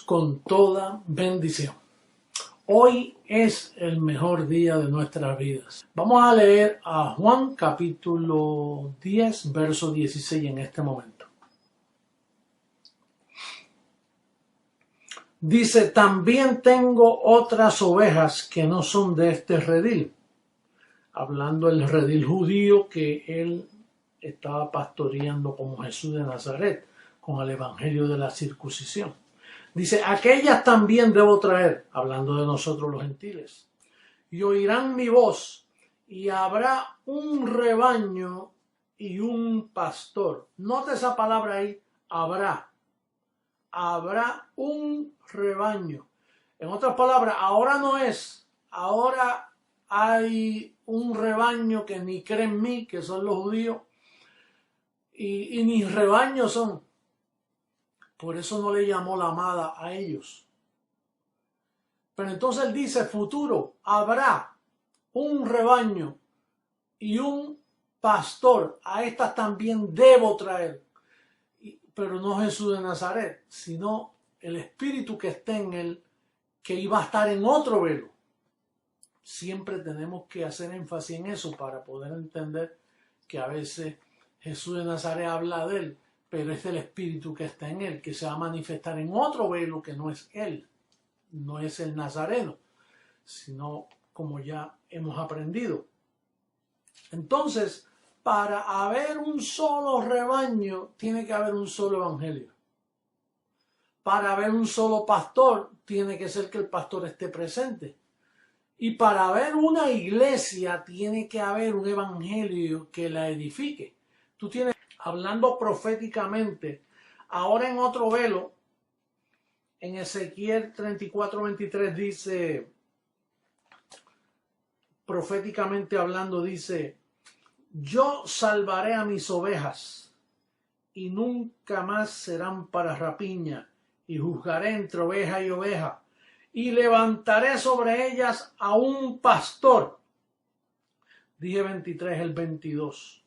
con toda bendición. Hoy es el mejor día de nuestras vidas. Vamos a leer a Juan capítulo 10, verso 16 en este momento. Dice, también tengo otras ovejas que no son de este redil. Hablando del redil judío que él estaba pastoreando como Jesús de Nazaret, con el evangelio de la circuncisión. Dice, aquellas también debo traer, hablando de nosotros los gentiles, y oirán mi voz, y habrá un rebaño y un pastor. Nota esa palabra ahí, habrá un rebaño. En otras palabras, ahora no es, ahora hay un rebaño que ni cree en mí, que son los judíos, y ni rebaños son. Por eso no le llamó la amada a ellos. Pero entonces él dice futuro, habrá un rebaño y un pastor. A estas también debo traer. Pero no Jesús de Nazaret, sino el espíritu que está en él, que iba a estar en otro velo. Siempre tenemos que hacer énfasis en eso para poder entender que a veces Jesús de Nazaret habla de él, pero es el espíritu que está en él, que se va a manifestar en otro velo que no es él, no es el nazareno, sino como ya hemos aprendido. Entonces, para haber un solo rebaño, tiene que haber un solo evangelio. Para haber un solo pastor, tiene que ser que el pastor esté presente. Y para haber una iglesia, tiene que haber un evangelio que la edifique. Tú tienes, hablando proféticamente, ahora en otro velo, en Ezequiel 34:23 dice, proféticamente hablando, dice, yo salvaré a mis ovejas y nunca más serán para rapiña, y juzgaré entre oveja y oveja, y levantaré sobre ellas a un pastor. Dije 23, el 22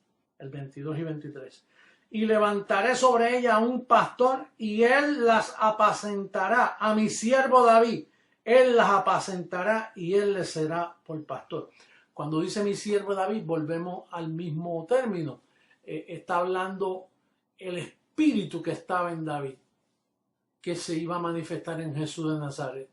y 23. Y levantaré sobre ella a un pastor, y él las apacentará. A mi siervo David, él las apacentará, y él les será por pastor. Cuando dice mi siervo David, volvemos al mismo término. Está hablando el espíritu que estaba en David, que se iba a manifestar en Jesús de Nazaret,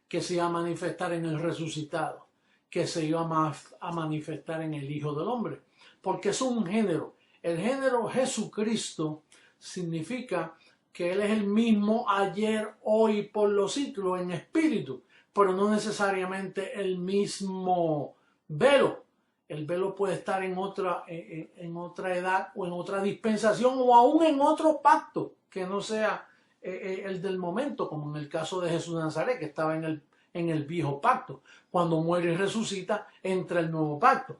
que se iba a manifestar en el resucitado, que se iba a manifestar en el Hijo del Hombre. Porque es un género. El género Jesucristo significa que Él es el mismo ayer, hoy, por los siglos en espíritu, pero no necesariamente el mismo velo. El velo puede estar en otra edad o en otra dispensación o aún en otro pacto que no sea el del momento, como en el caso de Jesús de Nazaret, que estaba en el viejo pacto. Cuando muere y resucita, entra el nuevo pacto.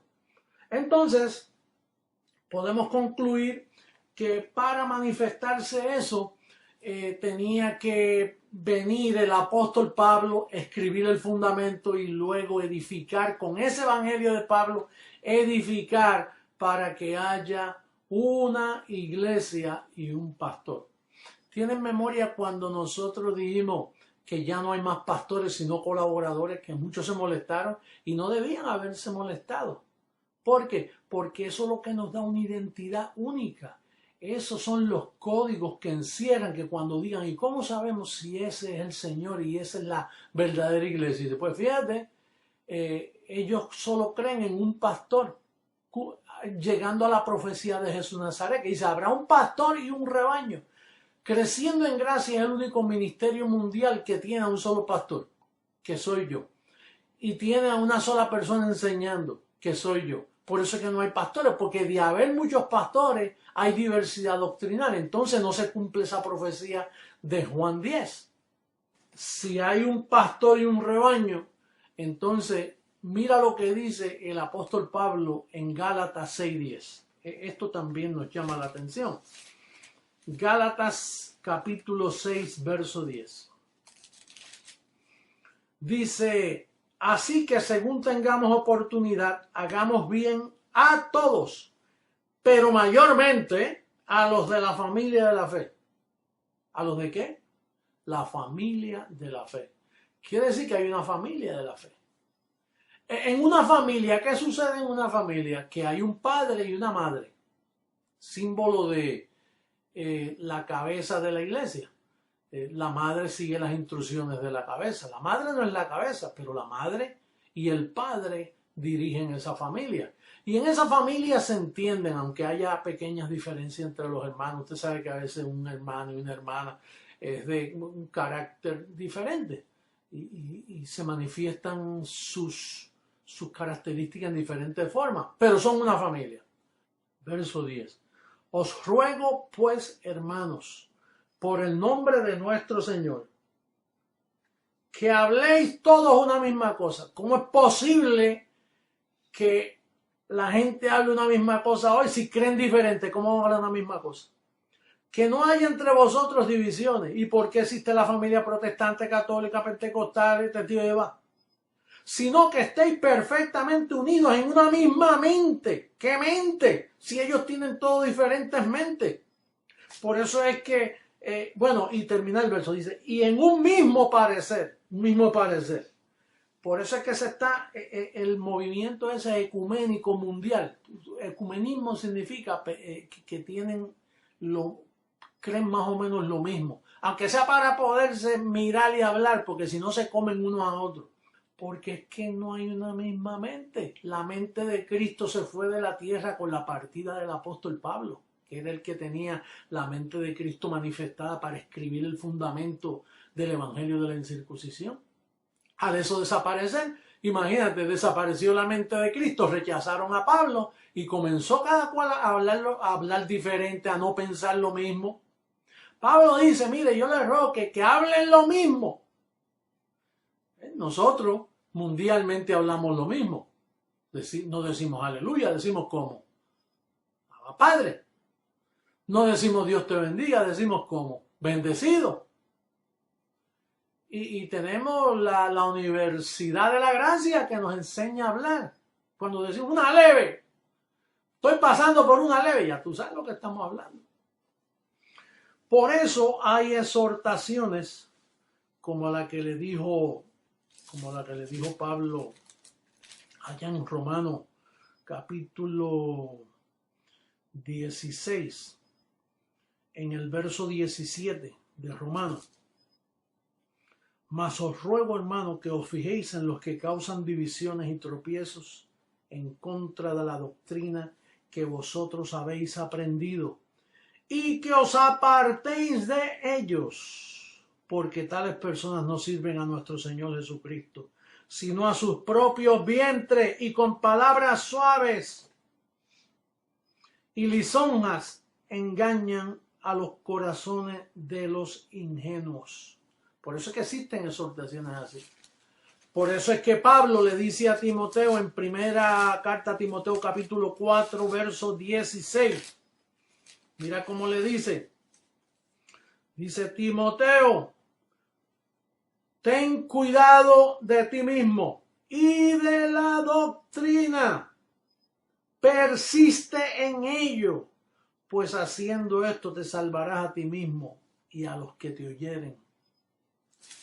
Entonces, podemos concluir que para manifestarse eso, tenía que venir el apóstol Pablo, escribir el fundamento y luego edificar con ese evangelio de Pablo, edificar para que haya una iglesia y un pastor. ¿Tienen memoria cuando nosotros dijimos que ya no hay más pastores sino colaboradores, que muchos se molestaron y no debían haberse molestado? ¿Por qué? Porque eso es lo que nos da una identidad única. Esos son los códigos que encierran, que cuando digan, ¿y cómo sabemos si ese es el Señor y esa es la verdadera iglesia? Y después, fíjate, ellos solo creen en un pastor, llegando a la profecía de Jesús de Nazaret, que dice, habrá un pastor y un rebaño. Creciendo en Gracia es el único ministerio mundial que tiene a un solo pastor, que soy yo. Y tiene a una sola persona enseñando, que soy yo. Por eso es que no hay pastores, porque de haber muchos pastores hay diversidad doctrinal. Entonces no se cumple esa profecía de Juan 10. Si hay un pastor y un rebaño, entonces mira lo que dice el apóstol Pablo en Gálatas 6:10. Esto también nos llama la atención. Gálatas capítulo 6, verso 10. Dice, así que según tengamos oportunidad, hagamos bien a todos, pero mayormente a los de la familia de la fe. ¿A los de qué? la familia de la fe. Quiere decir que hay una familia de la fe. En una familia, ¿qué sucede en una familia? Que hay un padre y una madre, símbolo de la cabeza de la iglesia. La madre sigue las instrucciones de la cabeza. La madre no es la cabeza, pero la madre y el padre dirigen esa familia. Y en esa familia se entienden, aunque haya pequeñas diferencias entre los hermanos. Usted sabe que a veces un hermano y una hermana es de un carácter diferente y se manifiestan sus características en diferentes formas, pero son una familia. Verso 10. Os ruego pues, hermanos, por el nombre de nuestro Señor, que habléis todos una misma cosa. ¿Cómo es posible que la gente hable una misma cosa hoy si creen diferente? ¿Cómo van a hablar una misma cosa? Que no haya entre vosotros divisiones. ¿Y por qué existe la familia protestante, católica, pentecostal, testigo de Jehová? Sino que estéis perfectamente unidos en una misma mente. ¿Qué mente? Si ellos tienen todo diferentes mentes. Por eso es que, y termina el verso, dice, y en un mismo parecer. Por eso es que se está el movimiento ese ecuménico mundial. Ecumenismo significa que creen más o menos lo mismo. Aunque sea para poderse mirar y hablar, porque si no se comen unos a otros. Porque es que no hay una misma mente. La mente de Cristo se fue de la tierra con la partida del apóstol Pablo, que era el que tenía la mente de Cristo manifestada para escribir el fundamento del evangelio de la incircuncisión. Al eso desaparecer, imagínate, desapareció la mente de Cristo, rechazaron a Pablo y comenzó cada cual a hablar diferente, a no pensar lo mismo. Pablo dice, mire, yo les ruego que hablen lo mismo. Nosotros mundialmente hablamos lo mismo. No decimos aleluya, decimos ¿cómo? Padre. No decimos Dios te bendiga, decimos ¿cómo? Bendecido. Y tenemos la Universidad de la Gracia que nos enseña a hablar. Cuando decimos una leve, estoy pasando por una leve, ya tú sabes lo que estamos hablando. Por eso hay exhortaciones como la que le dijo Pablo allá en Romanos capítulo 16, en el verso 17 de Romanos. Mas os ruego, hermano, que os fijéis en los que causan divisiones y tropiezos en contra de la doctrina que vosotros habéis aprendido, y que os apartéis de ellos, porque tales personas no sirven a nuestro Señor Jesucristo, sino a sus propios vientres, y con palabras suaves y lisonjas engañan a los corazones de los ingenuos. Por eso es que existen exhortaciones así. Por eso es que Pablo le dice a Timoteo en primera carta a Timoteo capítulo 4 verso 16. Mira cómo le dice. Dice Timoteo, ten cuidado de ti mismo y de la doctrina. Persiste en ello, pues haciendo esto te salvarás a ti mismo y a los que te oyeren.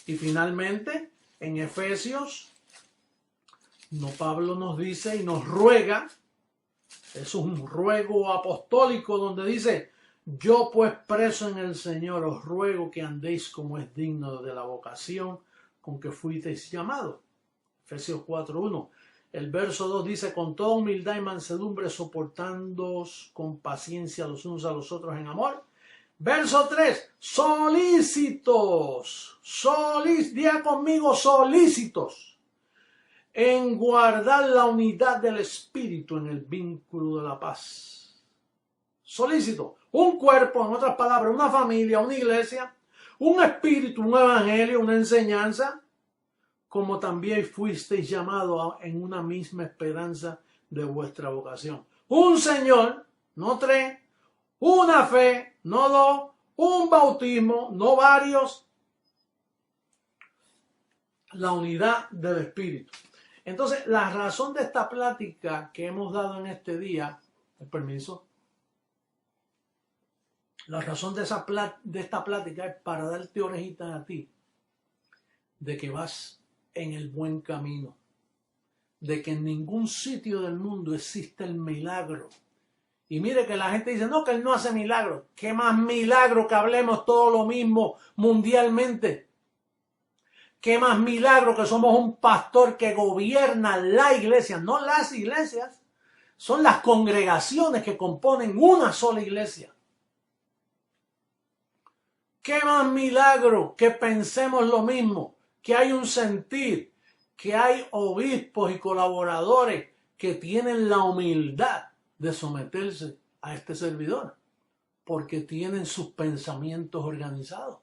Y finalmente, en Efesios, Pablo nos dice y nos ruega, es un ruego apostólico donde dice, yo pues preso en el Señor os ruego que andéis como es digno de la vocación con que fuisteis llamados. Efesios 4:1. El verso 2 dice, con toda humildad y mansedumbre soportándoos con paciencia los unos a los otros en amor. Verso 3, solícitos, diga conmigo, solícitos, en guardar la unidad del Espíritu en el vínculo de la paz. Solícito, un cuerpo, en otras palabras, una familia, una iglesia, un espíritu, un evangelio, una enseñanza, como también fuisteis llamados en una misma esperanza de vuestra vocación. Un Señor, no tres, una fe, no dos, un bautismo, no varios, la unidad del Espíritu. Entonces, la razón de esta plática que hemos dado en este día, permiso, La razón de esta plática es para darte orejita a ti de que vas en el buen camino, de que en ningún sitio del mundo existe el milagro. Y mire que la gente dice, no, que él no hace milagros. ¿Qué más milagro que hablemos todo lo mismo mundialmente? ¿Qué más milagro que somos un pastor que gobierna la iglesia? No las iglesias, son las congregaciones que componen una sola iglesia. ¿Qué más milagro que pensemos lo mismo? Que hay un sentir, que hay obispos y colaboradores que tienen la humildad de someterse a este servidor, porque tienen sus pensamientos organizados.